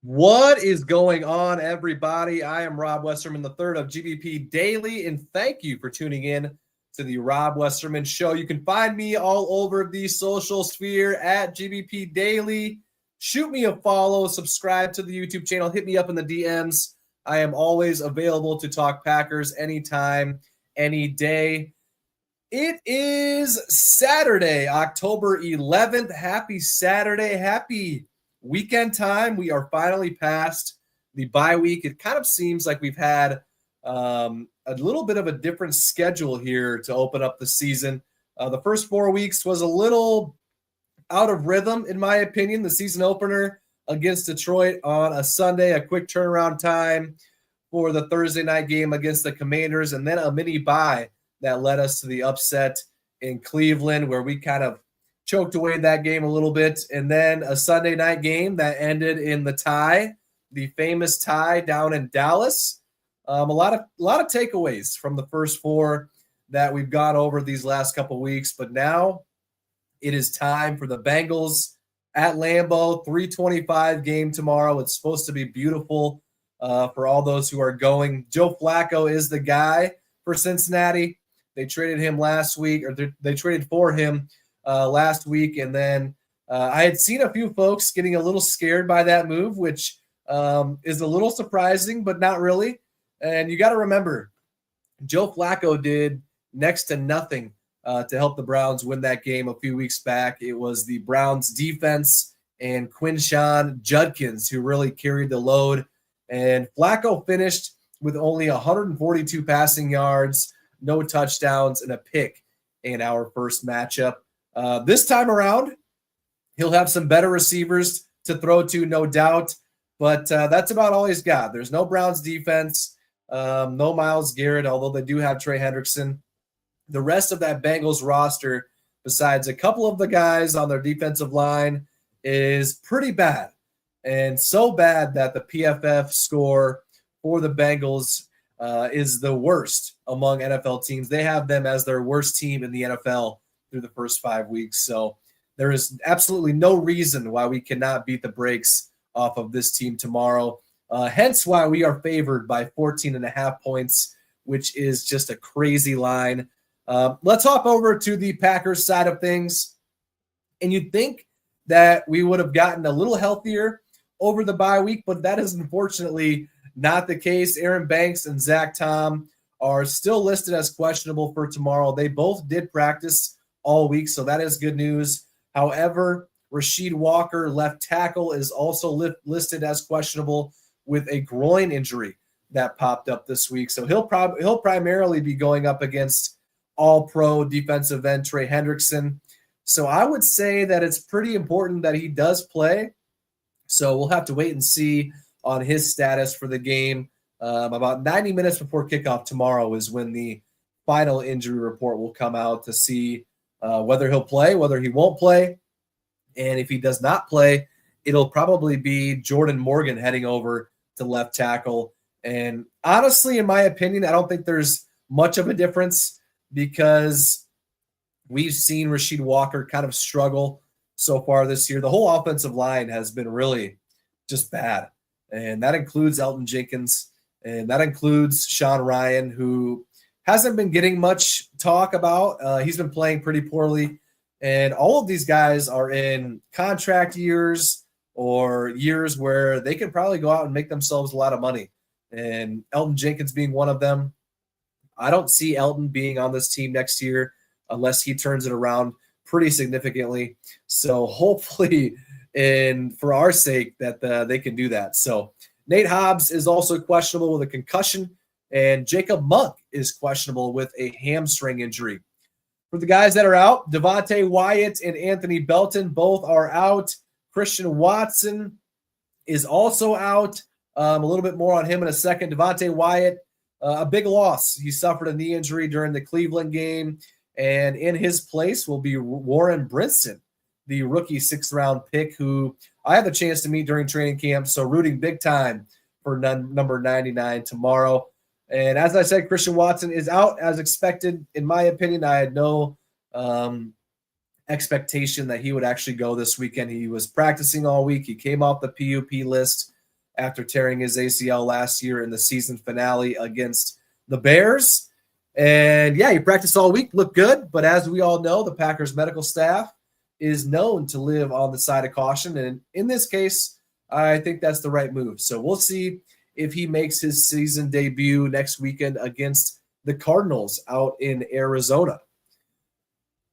What is going on, everybody? I am Rob Westerman III of GBP Daily, and thank you for tuning in to the Rob Westerman Show. You can find me all over the social sphere at GBP Daily. Shoot me a follow, subscribe to the YouTube channel, hit me up in the DMs. I am always available to talk Packers anytime, any day. It is Saturday, October 11th. Happy Saturday. Happy weekend time. We are finally past the bye week. It kind of seems like we've had a little bit of a different schedule here to open up the season. The first 4 weeks was a little out of rhythm, in my opinion. The season opener against Detroit on a Sunday, a quick turnaround time for the Thursday night game against the Commanders, and then a mini bye that led us to the upset in Cleveland, where we kind of choked away that game a little bit. And then a Sunday night game that ended in the tie, the famous tie down in Dallas. A lot of takeaways from the first four that we've gone over these last couple weeks. But now it is time for the Bengals at Lambeau, 3:25 game tomorrow. It's supposed to be beautiful for all those who are going. Joe Flacco is the guy for Cincinnati. They traded him last week, or they traded for him last week. And then I had seen a few folks getting a little scared by that move, which is a little surprising, but not really. And you got to remember, Joe Flacco did next to nothing to help the Browns win that game a few weeks back. It was the Browns defense and Quinshon Judkins who really carried the load. And Flacco finished with only 142 passing yards, no touchdowns, and a pick in our first matchup. This time around, he'll have some better receivers to throw to, no doubt, but that's about all he's got. There's no Browns defense, no Myles Garrett, although they do have Trey Hendrickson. The rest of that Bengals roster, besides a couple of the guys on their defensive line, is pretty bad, and so bad that the PFF score for the Bengals is the worst among NFL teams. They have them as their worst team in the NFL through the first 5 weeks. So there is absolutely no reason why we cannot beat the brakes off of this team tomorrow. Hence why we are favored by 14.5 points, which is just a crazy line. Let's hop over to the Packers side of things. And you'd think that we would have gotten a little healthier over the bye week, but that is unfortunately not the case. Aaron Banks and Zach Tom are still listed as questionable for tomorrow. They both did practice all week, so that is good news. However, Rasheed Walker, left tackle, is also listed as questionable with a groin injury that popped up this week. So he'll primarily be going up against all-pro defensive end Trey Hendrickson. So I would say that it's pretty important that he does play. So we'll have to wait and see on his status for the game. About 90 minutes before kickoff tomorrow is when the final injury report will come out to see whether he'll play, whether he won't play. And if he does not play, it'll probably be Jordan Morgan heading over to left tackle. And honestly, in my opinion, I don't think there's much of a difference because we've seen Rasheed Walker kind of struggle so far this year. The whole offensive line has been really just bad. And that includes Elton Jenkins, and that includes Sean Ryan, who hasn't been getting much talk about. He's been playing pretty poorly. And all of these guys are in contract years or years where they can probably go out and make themselves a lot of money. And Elton Jenkins being one of them. I don't see Elton being on this team next year unless he turns it around pretty significantly. So hopefully, and for our sake, that they can do that. So Nate Hobbs is also questionable with a concussion, and Jacob Monk is questionable with a hamstring injury. For the guys that are out, Devontae Wyatt and Anthony Belton both are out. Christian Watson is also out. A little bit more on him in a second. Devontae Wyatt, a big loss. He suffered a knee injury during the Cleveland game, and in his place will be Warren Brinson, the rookie 6th-round pick who I had the chance to meet during training camp, so rooting big time for number 99 tomorrow. And as I said, Christian Watson is out as expected. In my opinion, I had no expectation that he would actually go this weekend. He was practicing all week. He came off the PUP list. after tearing his ACL last year in the season finale against the Bears. And yeah, he practiced all week, looked good. But as we all know, the Packers medical staff is known to live on the side of caution. And in this case, I think that's the right move. So we'll see if he makes his season debut next weekend against the Cardinals out in Arizona.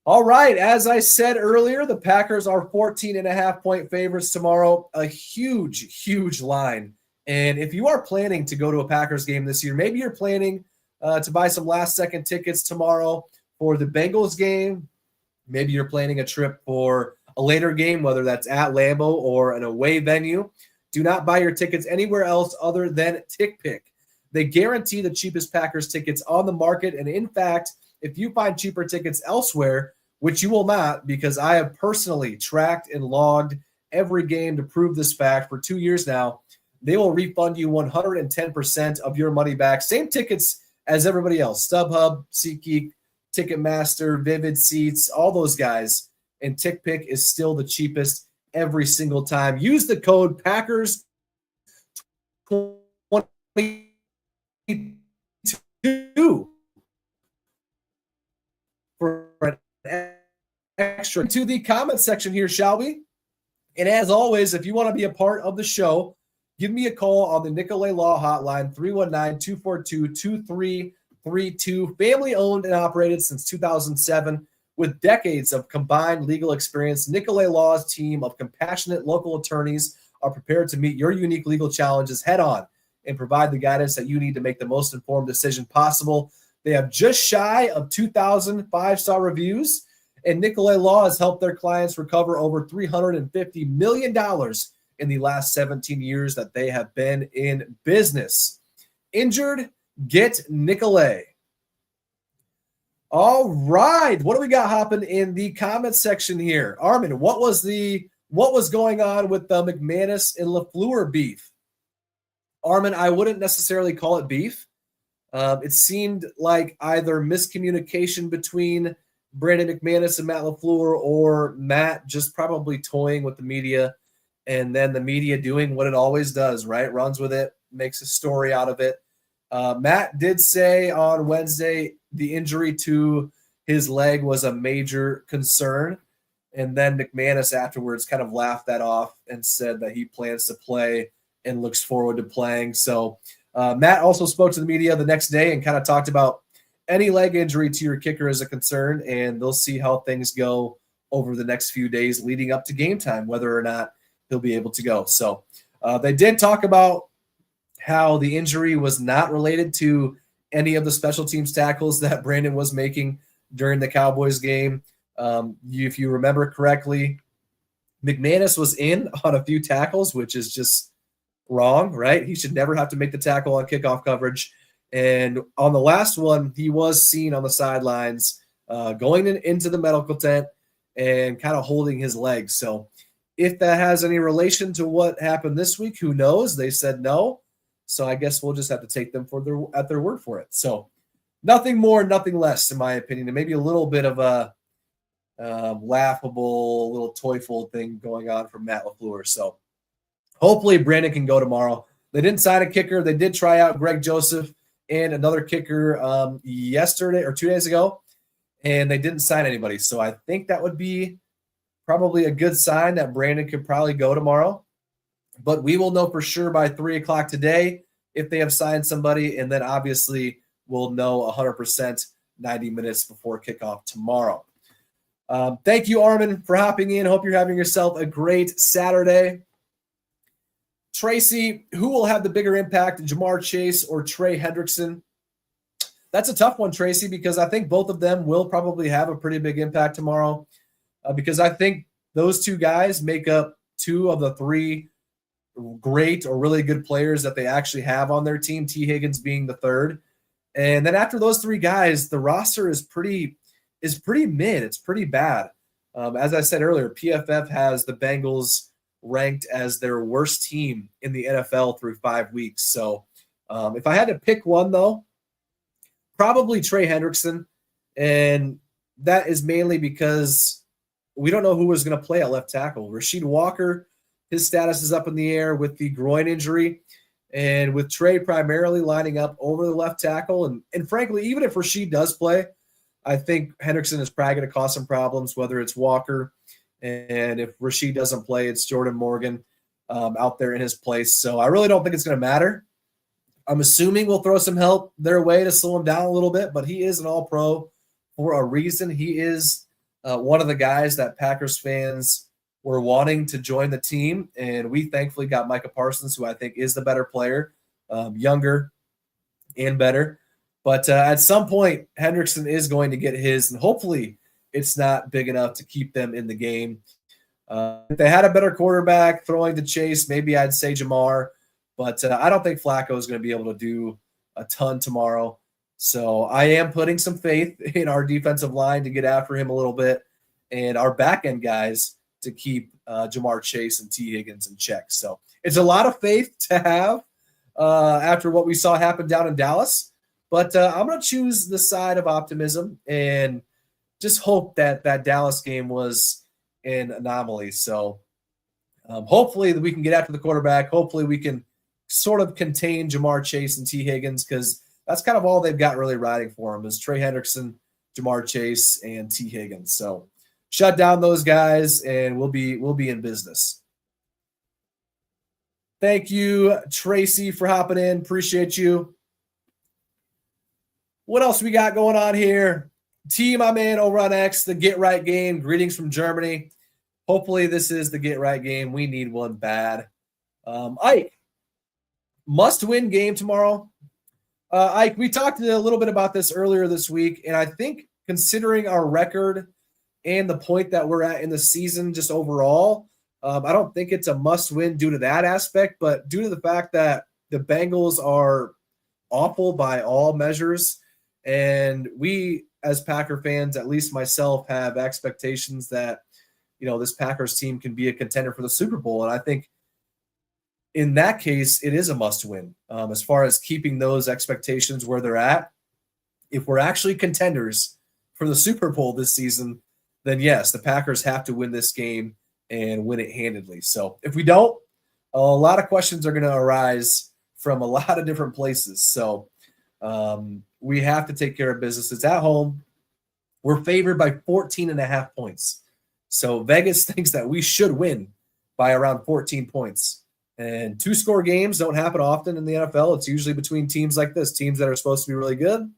All right, as I said earlier, the Packers are 14.5-point favorites tomorrow. A huge, huge line. And if you are planning to go to a Packers game this year, maybe you're planning to buy some last-second tickets tomorrow for the Bengals game. Maybe you're planning a trip for a later game, whether that's at Lambeau or an away venue. Do not buy your tickets anywhere else other than TickPick. They guarantee the cheapest Packers tickets on the market. And in fact, if you find cheaper tickets elsewhere, which you will not, because I have personally tracked and logged every game to prove this fact for 2 years now, they will refund you 110% of your money back. Same tickets as everybody else. StubHub, SeatGeek, Ticketmaster, Vivid Seats, all those guys. And TickPick is still the cheapest every single time. Use the code PACKERS22 for an extra. To the comment section here, shall we? And as always, if you want to be a part of the show, give me a call on the Nicolet Law hotline, 319-242-2332. Family owned and operated since 2007 with decades of combined legal experience. Nicolet Law's team of compassionate local attorneys are prepared to meet your unique legal challenges head on and provide the guidance that you need to make the most informed decision possible. They have just shy of 2,000 5-star reviews, and Nicolet Law has helped their clients recover over $350 million in the last 17 years that they have been in business. Injured? Get Nicolet. All right. What do we got hopping in the comment section here? Armin, what was going on with the McManus and LaFleur beef? Armin, I wouldn't necessarily call it beef. It seemed like either miscommunication between Brandon McManus and Matt LaFleur, or Matt just probably toying with the media, and then the media doing what it always does, right? Runs with it, makes a story out of it. Matt did say on Wednesday the injury to his leg was a major concern, and then McManus afterwards kind of laughed that off and said that he plans to play and looks forward to playing. So Matt also spoke to the media the next day and kind of talked about any leg injury to your kicker is a concern, and they'll see how things go over the next few days leading up to game time, whether or not he'll be able to go. So they did talk about how the injury was not related to any of the special teams tackles that Brandon was making during the Cowboys game. If you remember correctly, McManus was in on a few tackles, which is just wrong, right? He should never have to make the tackle on kickoff coverage. And on the last one, he was seen on the sidelines going into the medical tent and kind of holding his leg. So if that has any relation to what happened this week, who knows? They said no. So I guess we'll just have to take them at their word for it. So nothing more, nothing less, in my opinion. And maybe a little bit of a laughable, little toyful thing going on from Matt LaFleur. So hopefully Brandon can go tomorrow. They didn't sign a kicker. They did try out Greg Joseph and another kicker yesterday or 2 days ago, and they didn't sign anybody. So I think that would be probably a good sign that Brandon could probably go tomorrow. But we will know for sure by 3 o'clock today if they have signed somebody, and then obviously we'll know 100% 90 minutes before kickoff tomorrow. Thank you, Armin, for hopping in. Hope you're having yourself a great Saturday. Tracy, who will have the bigger impact, Jamar Chase or Trey Hendrickson? That's a tough one, Tracy, because I think both of them will probably have a pretty big impact tomorrow because I think those two guys make up two of the three great or really good players that they actually have on their team, T. Higgins being the third. And then after those three guys, the roster is pretty mid. It's pretty bad. As I said earlier, PFF has the Bengals ranked as their worst team in the NFL through 5 weeks. So if I had to pick one, though, probably Trey Hendrickson. And that is mainly because we don't know who was going to play at left tackle. Rasheed Walker his status is up in the air with the groin injury. And with Trey primarily lining up over the left tackle, and frankly, even if Rasheed does play, I think Hendrickson is probably going to cause some problems, whether it's Walker, and if Rasheed doesn't play, it's Jordan Morgan out there in his place. So I really don't think it's going to matter. I'm assuming we'll throw some help their way to slow him down a little bit, but he is an all-pro for a reason. He is one of the guys that Packers fans were wanting to join the team, and we thankfully got Micah Parsons, who I think is the better player, younger and better. But at some point, Hendrickson is going to get his, and hopefully it's not big enough to keep them in the game. If they had a better quarterback throwing to Chase, maybe I'd say Jamar, but I don't think Flacco is going to be able to do a ton tomorrow. So I am putting some faith in our defensive line to get after him a little bit, and our back-end guys to keep Jamar Chase and T. Higgins in check. So it's a lot of faith to have after what we saw happen down in Dallas. But I'm going to choose the side of optimism and just hope that that Dallas game was an anomaly. So hopefully we can get after the quarterback. Hopefully we can sort of contain Jamar Chase and T. Higgins, because that's kind of all they've got really riding for them is Trey Hendrickson, Jamar Chase, and T. Higgins. So shut down those guys, and we'll be in business. Thank you, Tracy, for hopping in. Appreciate you. What else we got going on here? T, my man over on X, the Get Right game. Greetings from Germany. Hopefully this is the Get Right game. We need one bad. Ike, must-win game tomorrow. Ike, we talked a little bit about this earlier this week, and I think considering our record and the point that we're at in the season just overall, I don't think it's a must-win due to that aspect, but due to the fact that the Bengals are awful by all measures, and we as Packer fans, at least myself, have expectations that, this Packers team can be a contender for the Super Bowl, and I think in that case, it is a must-win as far as keeping those expectations where they're at. If we're actually contenders for the Super Bowl this season, then yes, the Packers have to win this game and win it handedly. So if we don't, a lot of questions are going to arise from a lot of different places. So we have to take care of business. It's at home. We're favored by 14.5 points. So Vegas thinks that we should win by around 14 points. And two-score games don't happen often in the NFL. It's usually between teams like this, teams that are supposed to be really good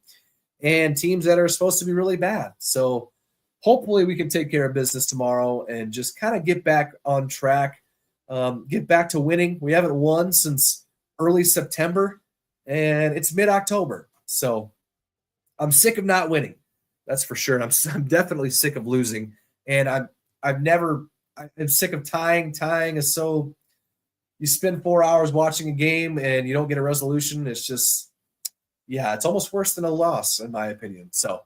and teams that are supposed to be really bad. So hopefully we can take care of business tomorrow and just kind of get back on track, get back to winning. We haven't won since early September, and it's mid-October. So I'm sick of not winning. That's for sure. And I'm definitely sick of losing. And I'm sick of tying. Tying is so – you spend 4 hours watching a game and you don't get a resolution. It's just – yeah, it's almost worse than a loss, in my opinion. So,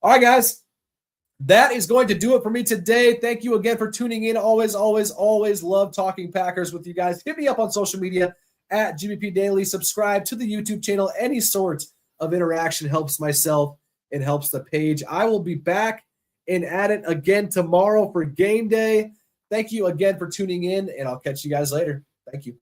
all right, guys. That is going to do it for me today. Thank you again for tuning in. Always, always, always love talking Packers with you guys. Hit me up on social media at GBP Daily. Subscribe to the YouTube channel. Any sort of interaction helps myself and helps the page. I will be back and at it again tomorrow for game day. Thank you again for tuning in, and I'll catch you guys later. Thank you.